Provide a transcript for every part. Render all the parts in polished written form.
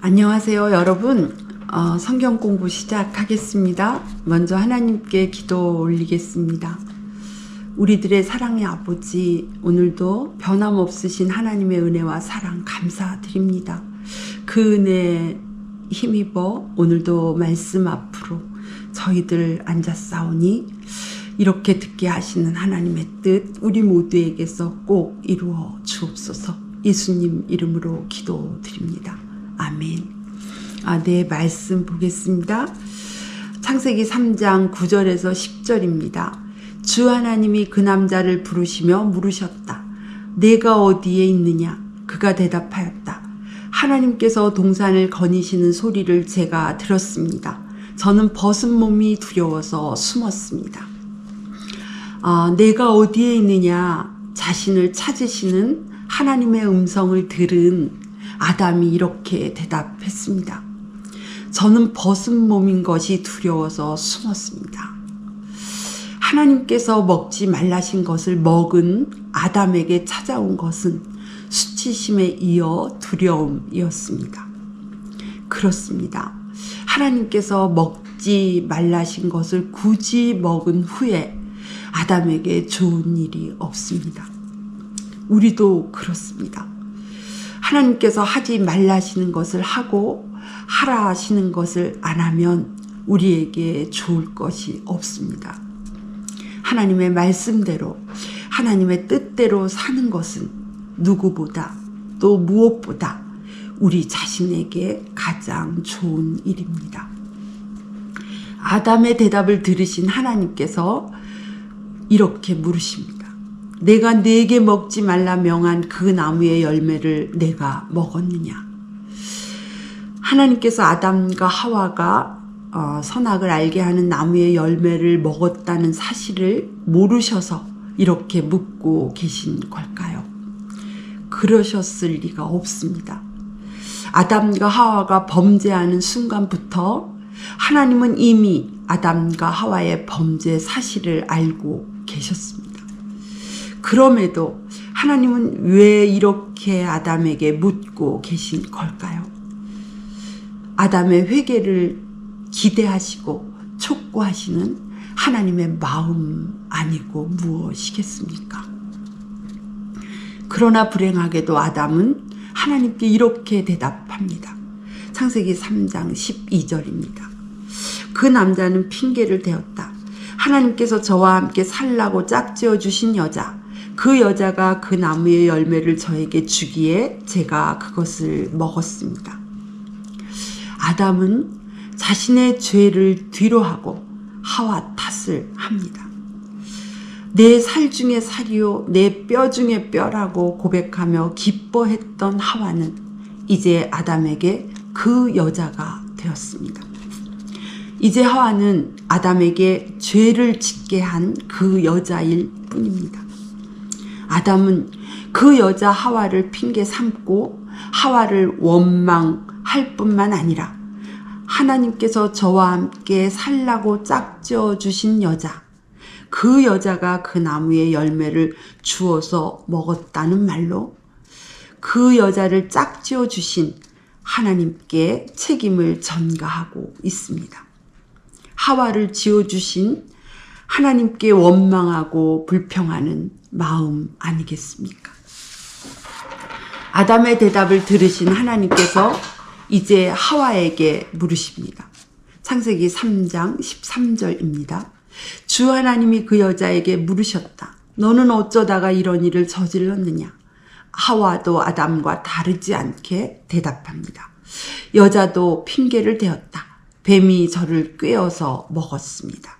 안녕하세요, 여러분. 성경 공부 시작하겠습니다. 먼저 하나님께 기도 올리겠습니다. 우리들의 사랑의 아버지, 오늘도 변함없으신 하나님의 은혜와 사랑 감사드립니다. 그 은혜에 힘입어 오늘도 말씀 앞으로 저희들 앉았사오니 이렇게 듣게 하시는 하나님의 뜻 우리 모두에게서 꼭 이루어 주옵소서. 예수님 이름으로 기도드립니다. 아멘. 네, 말씀 보겠습니다. 창세기 3장 9절에서 10절입니다. 주 하나님이 그 남자를 부르시며 물으셨다. 내가 어디에 있느냐? 그가 대답하였다. 하나님께서 동산을 거니시는 소리를 제가 들었습니다. 저는 벗은 몸이 두려워서 숨었습니다. 내가 어디에 있느냐? 자신을 찾으시는 하나님의 음성을 들은 아담이 이렇게 대답했습니다. 저는 벗은 몸인 것이 두려워서 숨었습니다. 하나님께서 먹지 말라신 것을 먹은 아담에게 찾아온 것은 수치심에 이어 두려움이었습니다. 그렇습니다. 하나님께서 먹지 말라신 것을 굳이 먹은 후에 아담에게 좋은 일이 없습니다. 우리도 그렇습니다. 하나님께서 하지 말라시는 것을 하고 하라 하시는 것을 안 하면 우리에게 좋을 것이 없습니다. 하나님의 말씀대로 하나님의 뜻대로 사는 것은 누구보다 또 무엇보다 우리 자신에게 가장 좋은 일입니다. 아담의 대답을 들으신 하나님께서 이렇게 물으십니다. 내가 네게 먹지 말라 명한 그 나무의 열매를 내가 먹었느냐? 하나님께서 아담과 하와가 선악을 알게 하는 나무의 열매를 먹었다는 사실을 모르셔서 이렇게 묻고 계신 걸까요? 그러셨을 리가 없습니다. 아담과 하와가 범죄하는 순간부터 하나님은 이미 아담과 하와의 범죄 사실을 알고 계셨습니다. 그럼에도 하나님은 왜 이렇게 아담에게 묻고 계신 걸까요? 아담의 회개를 기대하시고 촉구하시는 하나님의 마음 아니고 무엇이겠습니까? 그러나 불행하게도 아담은 하나님께 이렇게 대답합니다. 창세기 3장 12절입니다. 그 남자는 핑계를 대었다. 하나님께서 저와 함께 살라고 짝지어 주신 여자, 그 여자가 그 나무의 열매를 저에게 주기에 제가 그것을 먹었습니다. 아담은 자신의 죄를 뒤로하고 하와 탓을 합니다. 내 살 중에 살이요 내 뼈 중에 뼈라고 고백하며 기뻐했던 하와는 이제 아담에게 그 여자가 되었습니다. 이제 하와는 아담에게 죄를 짓게 한 그 여자일 뿐입니다. 아담은 그 여자 하와를 핑계 삼고 하와를 원망할 뿐만 아니라 하나님께서 저와 함께 살라고 짝지어 주신 여자, 그 여자가 그 나무의 열매를 주어서 먹었다는 말로 그 여자를 짝지어 주신 하나님께 책임을 전가하고 있습니다. 하와를 지어주신 하나님께 원망하고 불평하는 마음 아니겠습니까? 아담의 대답을 들으신 하나님께서 이제 하와에게 물으십니다. 창세기 3장 13절입니다. 주 하나님이 그 여자에게 물으셨다. 너는 어쩌다가 이런 일을 저질렀느냐? 하와도 아담과 다르지 않게 대답합니다. 여자도 핑계를 대었다. 뱀이 저를 꿰어서 먹었습니다.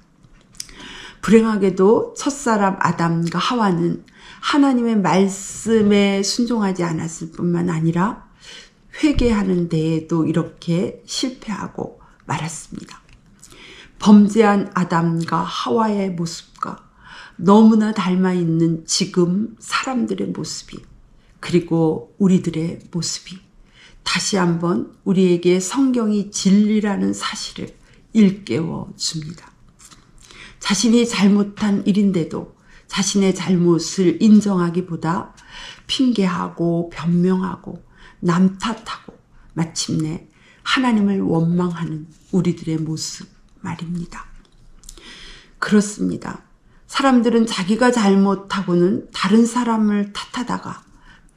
불행하게도 첫사람 아담과 하와는 하나님의 말씀에 순종하지 않았을 뿐만 아니라 회개하는 데에도 이렇게 실패하고 말았습니다. 범죄한 아담과 하와의 모습과 너무나 닮아 있는 지금 사람들의 모습이 그리고 우리들의 모습이 다시 한번 우리에게 성경이 진리라는 사실을 일깨워 줍니다. 자신이 잘못한 일인데도 자신의 잘못을 인정하기보다 핑계하고 변명하고 남 탓하고 마침내 하나님을 원망하는 우리들의 모습 말입니다. 그렇습니다. 사람들은 자기가 잘못하고는 다른 사람을 탓하다가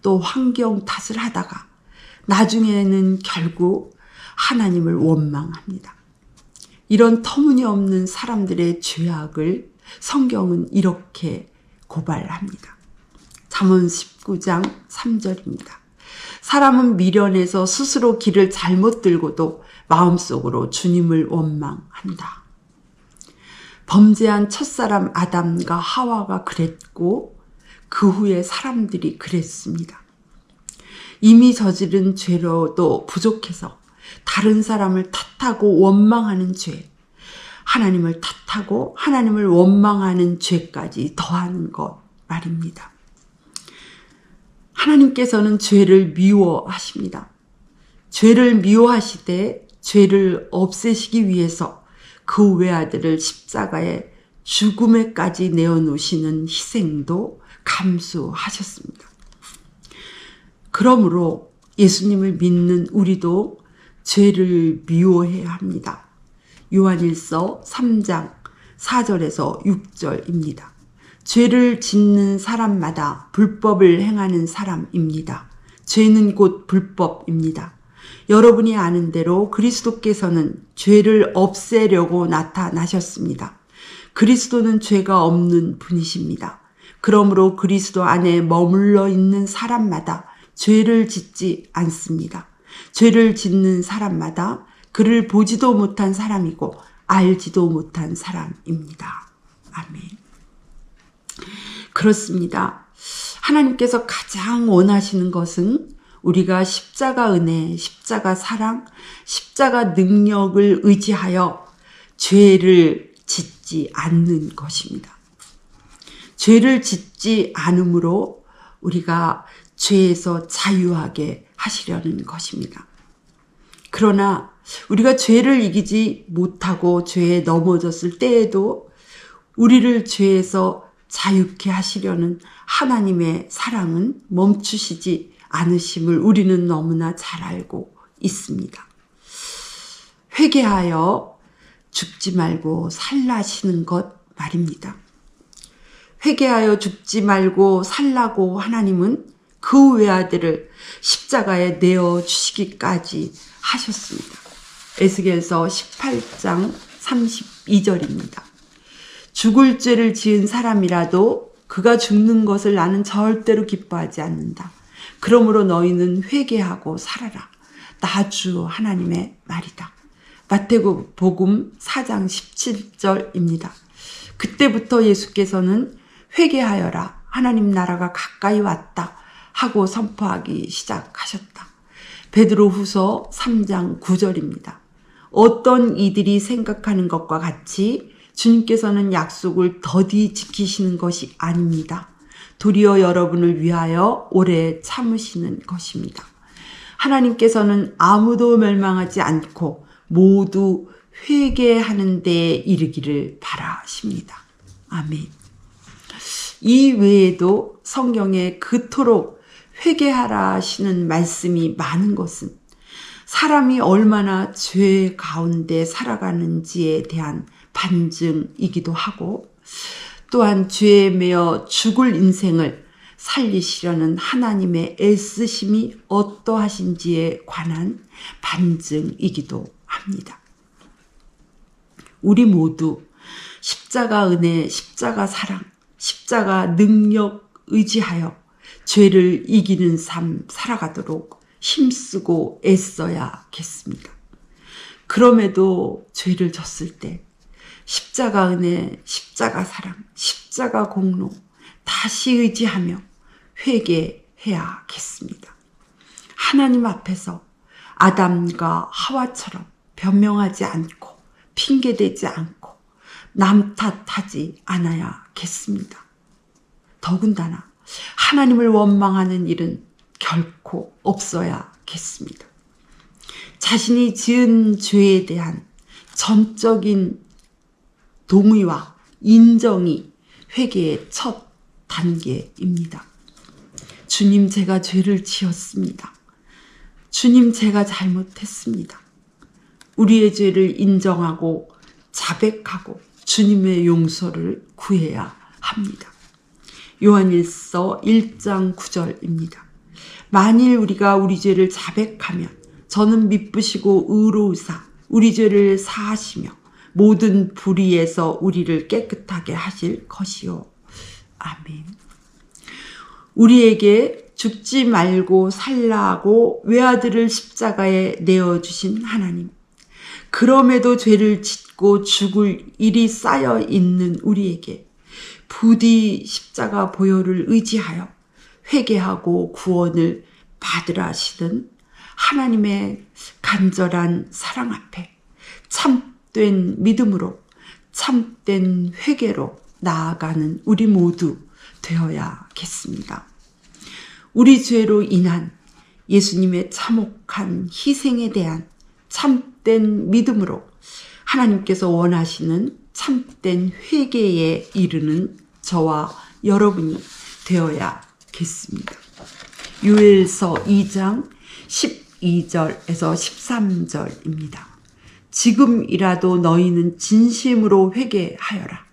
또 환경 탓을 하다가 나중에는 결국 하나님을 원망합니다. 이런 터무니없는 사람들의 죄악을 성경은 이렇게 고발합니다. 잠언 19장 3절입니다. 사람은 미련해서 스스로 길을 잘못 들고도 마음속으로 주님을 원망한다. 범죄한 첫사람 아담과 하와가 그랬고 그 후에 사람들이 그랬습니다. 이미 저지른 죄로도 부족해서 다른 사람을 탓하고 원망하는 죄, 하나님을 탓하고 하나님을 원망하는 죄까지 더한 것 말입니다. 하나님께서는 죄를 미워하십니다. 죄를 미워하시되 죄를 없애시기 위해서 그 외아들을 십자가에 죽음에까지 내어놓으시는 희생도 감수하셨습니다. 그러므로 예수님을 믿는 우리도 죄를 미워해야 합니다. 요한일서 3장 4절에서 6절입니다. 죄를 짓는 사람마다 불법을 행하는 사람입니다. 죄는 곧 불법입니다. 여러분이 아는 대로 그리스도께서는 죄를 없애려고 나타나셨습니다. 그리스도는 죄가 없는 분이십니다. 그러므로 그리스도 안에 머물러 있는 사람마다 죄를 짓지 않습니다. 죄를 짓는 사람마다 그를 보지도 못한 사람이고 알지도 못한 사람입니다. 아멘. 그렇습니다. 하나님께서 가장 원하시는 것은 우리가 십자가 은혜, 십자가 사랑, 십자가 능력을 의지하여 죄를 짓지 않는 것입니다. 죄를 짓지 않으므로 우리가 죄에서 자유하게 하시려는 것입니다. 그러나 우리가 죄를 이기지 못하고 죄에 넘어졌을 때에도 우리를 죄에서 자유케 하시려는 하나님의 사랑은 멈추시지 않으심을 우리는 너무나 잘 알고 있습니다. 회개하여 죽지 말고 살라시는 것 말입니다. 회개하여 죽지 말고 살라고 하나님은 그 외아들을 십자가에 내어주시기까지 하셨습니다. 에스겔서 18장 32절입니다. 죽을 죄를 지은 사람이라도 그가 죽는 것을 나는 절대로 기뻐하지 않는다. 그러므로 너희는 회개하고 살아라. 나 주 하나님의 말이다. 마태복음 4장 17절입니다. 그때부터 예수께서는 회개하여라. 하나님 나라가 가까이 왔다. 하고 선포하기 시작하셨다. 베드로후서 3장 9절입니다. 어떤 이들이 생각하는 것과 같이 주님께서는 약속을 더디 지키시는 것이 아닙니다. 도리어 여러분을 위하여 오래 참으시는 것입니다. 하나님께서는 아무도 멸망하지 않고 모두 회개하는 데에 이르기를 바라십니다. 아멘. 이 외에도 성경에 그토록 회개하라 하시는 말씀이 많은 것은 사람이 얼마나 죄 가운데 살아가는지에 대한 반증이기도 하고 또한 죄에 매여 죽을 인생을 살리시려는 하나님의 애쓰심이 어떠하신지에 관한 반증이기도 합니다. 우리 모두 십자가 은혜, 십자가 사랑, 십자가 능력 의지하여 죄를 이기는 삶 살아가도록 힘쓰고 애써야겠습니다. 그럼에도 죄를 졌을 때 십자가 은혜, 십자가 사랑, 십자가 공로 다시 의지하며 회개해야겠습니다. 하나님 앞에서 아담과 하와처럼 변명하지 않고 핑계대지 않고 남 탓하지 않아야겠습니다. 더군다나 하나님을 원망하는 일은 결코 없어야겠습니다. 자신이 지은 죄에 대한 전적인 동의와 인정이 회개의 첫 단계입니다. 주님, 제가 죄를 지었습니다. 주님, 제가 잘못했습니다. 우리의 죄를 인정하고 자백하고 주님의 용서를 구해야 합니다. 요한일서 1장 9절입니다. 만일 우리가 우리 죄를 자백하면 저는 미쁘시고 의로우사 우리 죄를 사하시며 모든 불의에서 우리를 깨끗하게 하실 것이요. 아멘. 우리에게 죽지 말고 살라고 외아들을 십자가에 내어주신 하나님. 그럼에도 죄를 짓고 죽을 일이 쌓여 있는 우리에게 부디 십자가 보혈을 의지하여 회개하고 구원을 받으라 하시는 하나님의 간절한 사랑 앞에 참된 믿음으로 참된 회개로 나아가는 우리 모두 되어야겠습니다. 우리 죄로 인한 예수님의 참혹한 희생에 대한 참된 믿음으로 하나님께서 원하시는 참된 회개에 이르는 저와 여러분이 되어야겠습니다. 요엘서 2장 12절에서 13절입니다. 지금이라도 너희는 진심으로 회개하여라.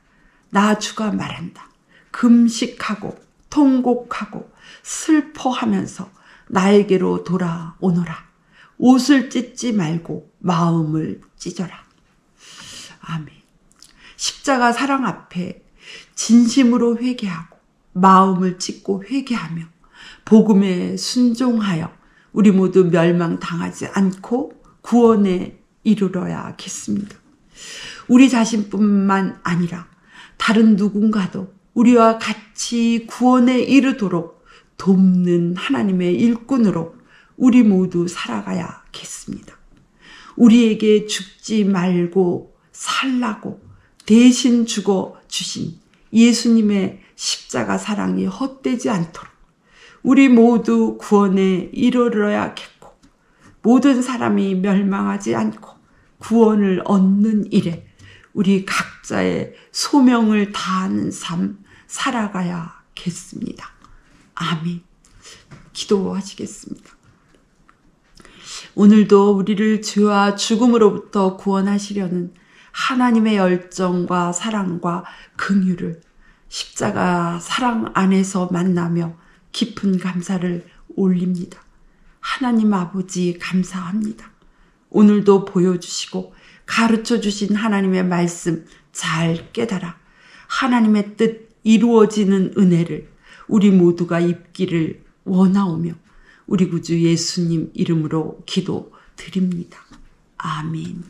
나 주가 말한다. 금식하고 통곡하고 슬퍼하면서 나에게로 돌아오너라. 옷을 찢지 말고 마음을 찢어라. 아멘. 십자가 사랑 앞에 진심으로 회개하고 마음을 찢고 회개하며 복음에 순종하여 우리 모두 멸망당하지 않고 구원에 이르러야겠습니다. 우리 자신뿐만 아니라 다른 누군가도 우리와 같이 구원에 이르도록 돕는 하나님의 일꾼으로 우리 모두 살아가야겠습니다. 우리에게 죽지 말고 살라고 대신 죽어 주신 예수님의 십자가 사랑이 헛되지 않도록 우리 모두 구원에 이르러야겠고 모든 사람이 멸망하지 않고 구원을 얻는 일에 우리 각자의 소명을 다하는 삶 살아가야겠습니다. 아멘. 기도하시겠습니다. 오늘도 우리를 죄와 죽음으로부터 구원하시려는 하나님의 열정과 사랑과 긍휼을 십자가 사랑 안에서 만나며 깊은 감사를 올립니다. 하나님 아버지 감사합니다. 오늘도 보여주시고 가르쳐주신 하나님의 말씀 잘 깨달아 하나님의 뜻 이루어지는 은혜를 우리 모두가 입기를 원하오며 우리 구주 예수님 이름으로 기도드립니다. 아멘.